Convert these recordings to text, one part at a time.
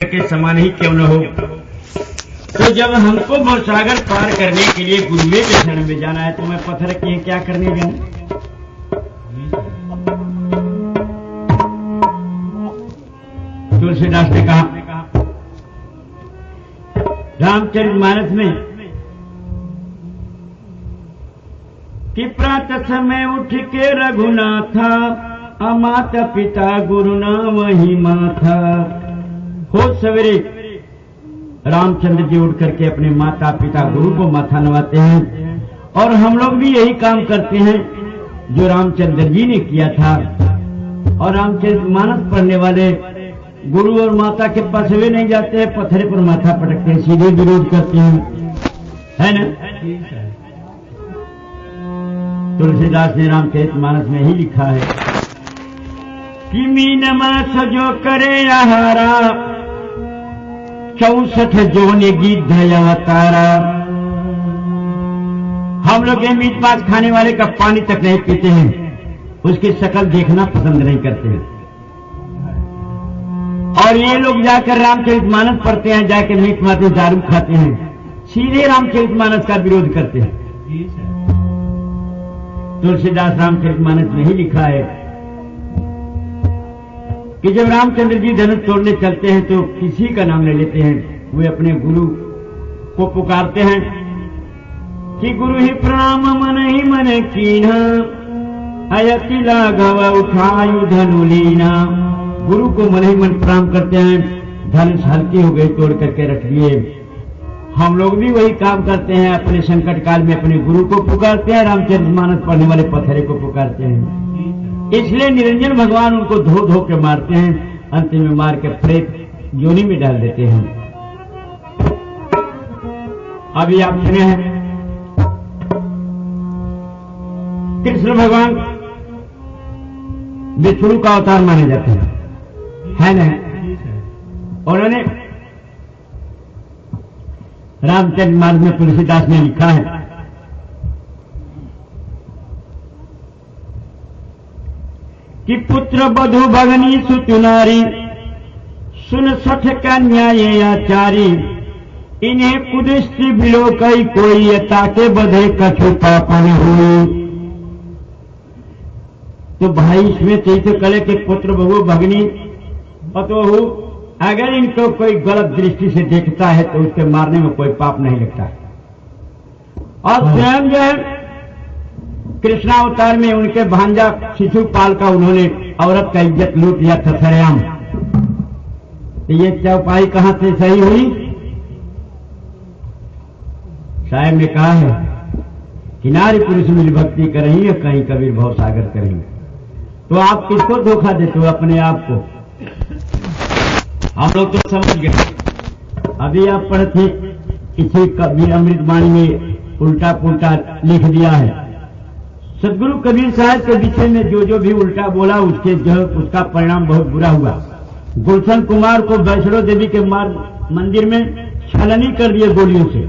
के समान ही क्यों न हो। तो जब हमको भवसागर पार करने के लिए गुरुवे के शरण में जाना है तो मैं पत्थर के क्या करने जाऊं? तुलसीदास ने कहा रामचरितमानस में कि प्रातः समय उठ के रघुनाथा माता पिता गुरु नाम ही माथा। हो सवेरे रामचंद्र जी उठ करके अपने माता पिता गुरु को माथा नवाते हैं और हम लोग भी यही काम करते हैं जो रामचंद्र जी ने किया था। और रामचरितमानस पढ़ने वाले गुरु और माता के पास वे नहीं जाते हैं, पत्थरे पर माथा पटकते हैं, सीधे विरोध करते हैं, है ना। तुलसीदास ने रामचरितमानस में ही लिखा है कि मीन मास जो करे आहारा 64 जोने गीत अवतारा। हम लोग ये मीट मांस खाने वाले का पानी तक नहीं पीते हैं, उसकी शक्ल देखना पसंद नहीं करते हैं। और ये लोग जाकर रामचरितमानस पढ़ते हैं, जाकर मीट मांस दारू खाते हैं, सीधे रामचरितमानस का विरोध करते हैं। तुलसीदास रामचरितमानस में ही लिखा है कि जब रामचंद्र जी धनुष तोड़ने चलते हैं तो किसी का नाम नहीं लेते हैं, वे अपने गुरु को पुकारते हैं कि गुरु ही प्रणाम मन ही मन कीन्हा अयति लाघव उठायु धनु लीना। गुरु को मन ही मन प्रणाम करते हैं, धनुष हल्की हो गई तोड़ करके रख लिए। हम लोग भी वही काम करते हैं, अपने संकट काल में अपने गुरु को पुकारते हैं, रामचरितमानस पढ़ने वाले पत्थरे को पुकारते हैं। इसलिए निरंजन भगवान उनको धो धो के मारते हैं, अंतिम में मार के प्रेत योनि में डाल देते हैं। अभी आप सुने हैं कृष्ण भगवान विष्णु का अवतार माने जाते हैं, है ना। उन्होंने रामचरितमानस में तुलसीदास ने लिखा है कि पुत्र बधु भगनी सुतुनारी सुन 60 कन्या ये आचारी। इन्हें कुदृष्टि बिलो कई कोई ताके बधे कछु पापन हुई। तो भाई इसमें तो कले के पुत्र बहु भगनी पतोहु अगर इनको कोई गलत दृष्टि से देखता है तो उसके मारने में कोई पाप नहीं लगता। और स्वयं जो है कृष्णावतार में उनके भांजा शिशुपाल का उन्होंने औरत का इज्जत लूट लिया था सरेआम। तो ये चौपाई कहां से सही हुई? साहब ने कहा है कि नारी पुरुष मिल भक्ति करेंगे कहीं कबीर भव सागर करेंगे। तो आप किसको धोखा देते हो? अपने आप को। हम लोग तो समझ गए। अभी आप पढ़ते किसी कबीर अमृतवाणी में उल्टा पुल्टा लिख दिया है। सदगुरु कबीर साहब के विषय में जो जो भी उल्टा बोला उसके जो उसका परिणाम बहुत बुरा हुआ। गुलशन कुमार को वैष्णो देवी के मंदिर में छलनी कर दिए गोलियों से।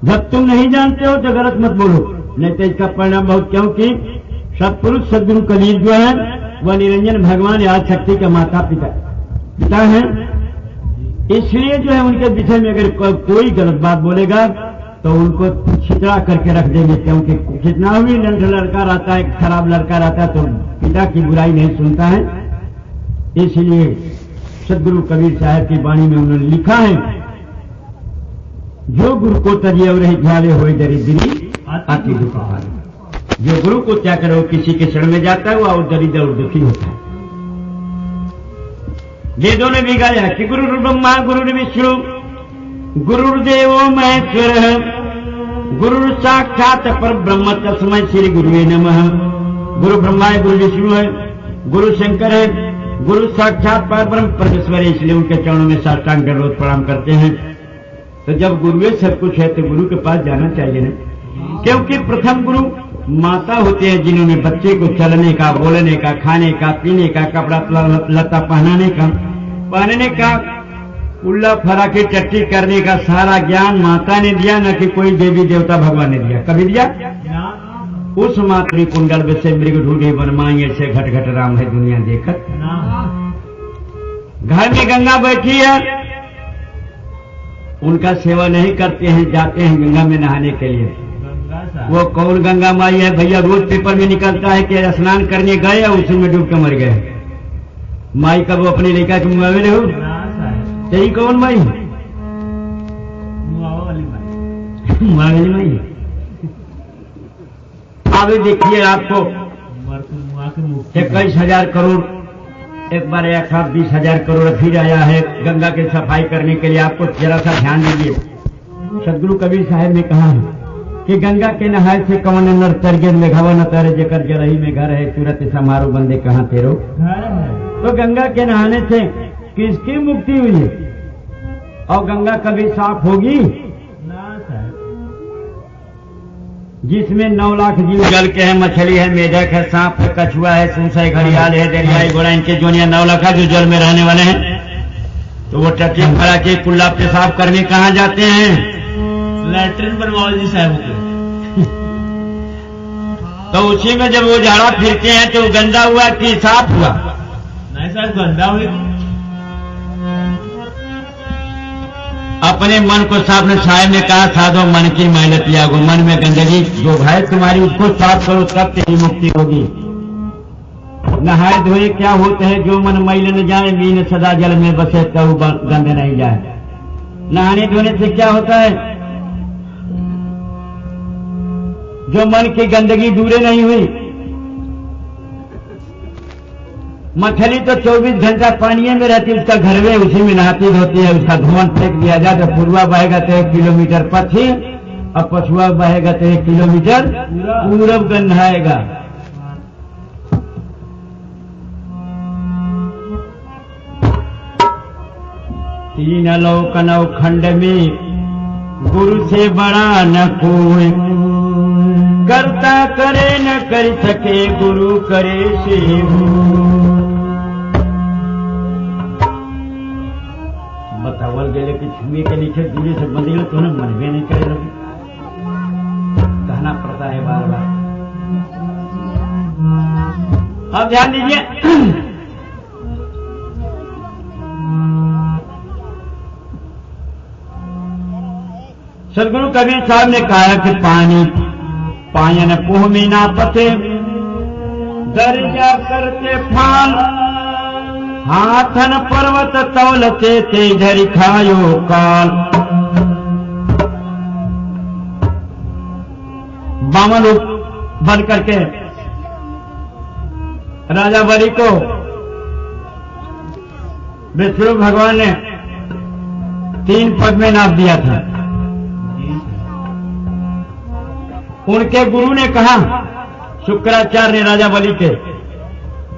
जब तुम नहीं जानते हो तो गलत मत बोलो, नहीं तो इसका परिणाम बहुत, क्योंकि सत्पुरुष सदगुरु कबीर जो है वह निरंजन भगवान आदि शक्ति के माता पिता हैं। इसलिए जो है उनके विषय में अगर कोई गलत बात बोलेगा तो उनको छितरा करके रख देंगे, क्योंकि कितना भी लड़का रहता है, खराब लड़का रहता है तो पिता की बुराई नहीं सुनता है। इसलिए सदगुरु कबीर साहब की वाणी में उन्होंने लिखा है जो गुरु को तरिए और ध्याले हो दरिद्री आती दुख हारे। जो गुरु को त्याग करो किसी के शरण में जाता है वह और दरिद्र और दुखी होता है। वेदों ने भी गाया कि गुरु ब्रह्मा गुरु विष्णु गुरुर्देवो महेश्वर गुरु साक्षात पर ब्रह्म तस्मै श्री गुरुवे नमः। गुरु ब्रह्मा है, गुरु विष्णु है, गुरु शंकर है, गुरु साक्षात पर ब्रह्म परमेश्वर है। इसलिए उनके चरणों में साष्टांग दंडवत प्रणाम करते हैं। तो जब गुरुवे सब कुछ है तो गुरु के पास जाना चाहिए ना, क्योंकि प्रथम गुरु माता होते हैं जिन्होंने बच्चे को चलने का, बोलने का, खाने का, पीने का, कपड़ा लता पहनने का, उल्ला फरा के टट्टी करने का सारा ज्ञान माता ने दिया, न कि कोई देवी देवता भगवान ने दिया। कभी दिया? उस मातृ कुंडल से मृग ढूंढे बनमाएंगे से घट घट राम है दुनिया देखत। घर में गंगा बैठी है, उनका सेवा नहीं करते हैं, जाते हैं गंगा में नहाने के लिए। वो कौन गंगा माई है भैया? रोज पेपर में निकलता है कि स्नान करने गए और उसी में डूब के मर गए। माई का वो अपनी लड़का के मुँह में हो तेरी कौन माई? माई। अब देखिए आपको 21,000 करोड़ एक बार 1,20,000 करोड़ फिर आया है गंगा की सफाई करने के लिए। आपको जरा सा ध्यान दीजिए, सदगुरु कबीर साहब ने कहा है कि गंगा के नहाए से कौन नर तरगे में घावा न तारे, जेकर जरही में घर है तुरंत समारोह बंदे कहाँ तेरो घर है। तो गंगा के नहाने से किसकी मुक्ति हुई है? और गंगा कभी साफ होगी ना सर? जिसमें 9 लाख जीव जल के है, मछली है, मेढक है, सांप है, कछुआ है, सूस है, घड़ियाल है, दरियाई घोड़ा, इनके जोनिया 9 लाख जो जल में रहने वाले हैं, तो वो टट्टी फड़ा के कुल्ला पेशाब करने कहाँ जाते हैं? लैट्रिन बनवाओ जी साहब के। तो उसी में जब वो झाड़ा फिरते हैं तो गंदा हुआ कि साफ हुआ? नहीं साहब, गंदा हुई। अपने मन को साफ ने साहब ने कहा, साधो मन की मैल त्यागो, मन में गंदगी जो है तुम्हारी उसको साफ करो, तब तेरी मुक्ति होगी। नहाए धोए क्या होते हैं? जो मन मैल न जाए, मीन सदा जल में बसे तब गंद नहीं जाए। नहाने धोने से क्या होता है? जो मन की गंदगी दूरे नहीं हुई। मछली तो 24 घंटा पानी में रहती, उसका घर में उसी में नहाती धोती है। उसका धुआं फेंक दिया जाए तो पूर्वा बहेगा तो 1 किलोमीटर पश्चिम, और पछुआ बहेगा तो 1 किलोमीटर पूरब गंधाएगा। तीन लोक 9 खंड में गुरु से बड़ा न कोई, करता करे न कर सके गुरु करे सेवु। बतावल गए कि छुए के नीचे दूरी से बंदी तो उन्हें मन भी नहीं करे लोग, कहना पड़ता है बार बार। अब ध्यान दीजिए, सदगुरु कबीर साहब ने कहा कि पानी पायन पोह में ना पते, दर्जा करते फाल, हाथन पर्वत तौलते ते धरि खायो काल। बामन बन करके राजा बलि को विष्णु भगवान ने 3 पग में नाप दिया था। उनके गुरु ने कहा, शुक्राचार्य ने राजा बलि के,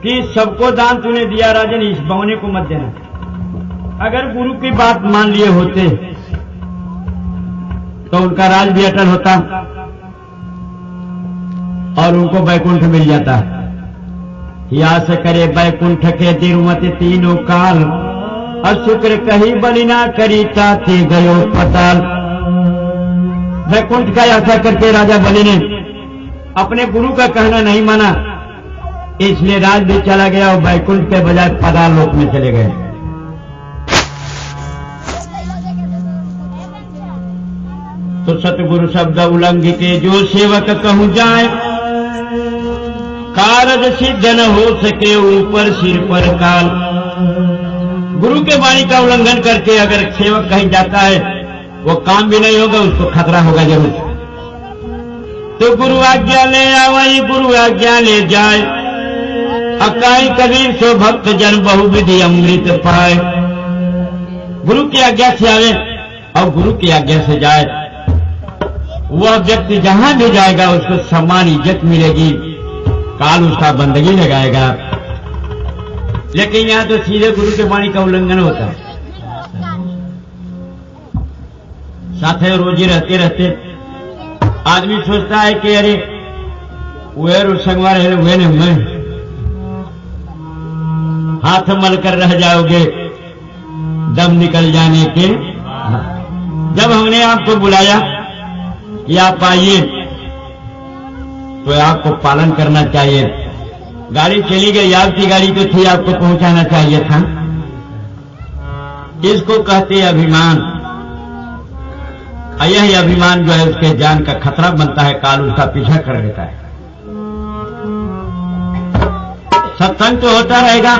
कि सबको दान तूने दिया राजन, इस बौने को मत देना। अगर गुरु की बात मान लिए होते तो उनका राज भी अटल होता और उनको बैकुंठ मिल जाता। यास करे बैकुंठ के तिरुमति तीनों काल, अशुक्र कही बलि ना करी ताते गयो पताल। बैकुंठ का आशा करके राजा बलि ने अपने गुरु का कहना नहीं माना, इसलिए राज भी चला गया और बैकुंठ के बजाय पाताल लोक में चले गए। तो सतगुरु शब्द उल्लंघ के जो सेवक कहूं जाए, कारज सिद्ध न हो सके ऊपर सिर पर काल। गुरु के वाणी का उल्लंघन करके अगर सेवक कहीं जाता है, वो काम भी नहीं होगा, उसको खतरा होगा जरूर। तो गुरु आज्ञा ले आवई, गुरु आज्ञा ले जाए, अकाई कबीर सो भक्त जन बहुविधि अमृत पाए। गुरु की आज्ञा से आवे और गुरु की आज्ञा से जाए, वह व्यक्ति जहां भी जाएगा उसको सम्मान इज्जत मिलेगी, काल उसका बंदगी लगाएगा। लेकिन यहां तो सीधे गुरु के वाणी का उल्लंघन होता है। साथ है रोजी रहते रहते आदमी सोचता है कि अरे वे संगवार है, वे नहीं मैं हाथ मल कर रह जाओगे दम निकल जाने के। जब हमने आपको बुलाया कि आप आइए तो आपको पालन करना चाहिए। गाड़ी चली गई, आपकी गाड़ी तो थी, आपको पहुंचाना चाहिए था। इसको कहते हैं अभिमान। यही अभिमान जो है उसके जान का खतरा बनता है, काल उसका पीछा कर लेता है। सत्संग तो होता रहेगा,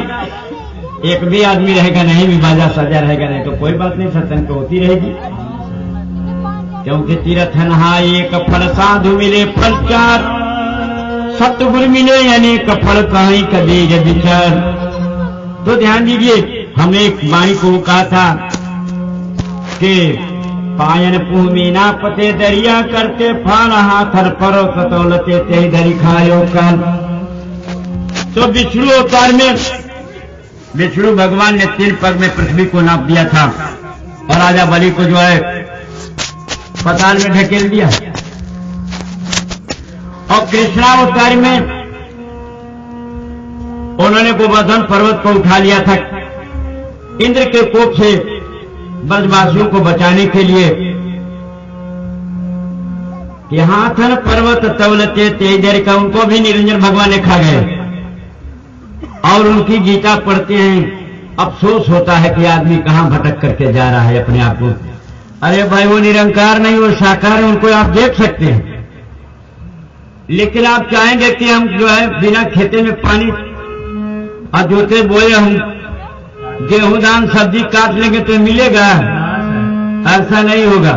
एक भी आदमी रहेगा नहीं, भी बाजा सजा रहेगा नहीं, तो कोई बात नहीं, सत्संग तो होती रहेगी। क्योंकि तीर्थ नहाय एक फल, साधु मिले फल चार, सतगुरु मिले अनेक फल, कहीं कभी विचार। तो ध्यान दीजिए, हमने एक वाणी को कहा था कि पायन पुह मीना पते दरिया, करते फाल हाथर परो कतौलते ते दरी खायो कर। तो विष्णु अवतार में विष्णु भगवान ने 3 पग में पृथ्वी को नाप दिया था और राजा बलि को जो है पताल में ढकेल दिया। और कृष्णावतार में उन्होंने गोवर्धन पर्वत को उठा लिया था इंद्र के कोप से ब्रजवासियों को बचाने के लिए। कि हाथन पर्वत तवलते तेजर का, उनको भी निरंजन भगवान ने खा गए। और उनकी गीता पढ़ते हैं, अफसोस होता है कि आदमी कहां भटक करके जा रहा है अपने आप को। अरे भाई, वो निरंकार नहीं, वो साकार है, उनको आप देख सकते हैं। लेकिन आप चाहेंगे कि हम जो है बिना खेते में पानी और जोते बोए हम गेहूं धान सब्जी काट लेंगे तो मिलेगा? ऐसा नहीं होगा।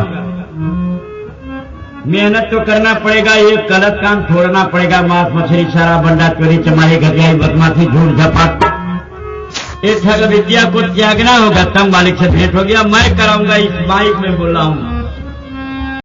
मेहनत तो करना पड़ेगा, ये गलत काम छोड़ना पड़ेगा। मांस मछली सारा बंडा चोरी चमारी घटियाई बदमाशी झूठ झपाट, इस ठग विद्या को त्यागना होगा। तब मालिक से भेंट हो गया। मैं कराऊंगा, इस माइक में बोल रहा हूं।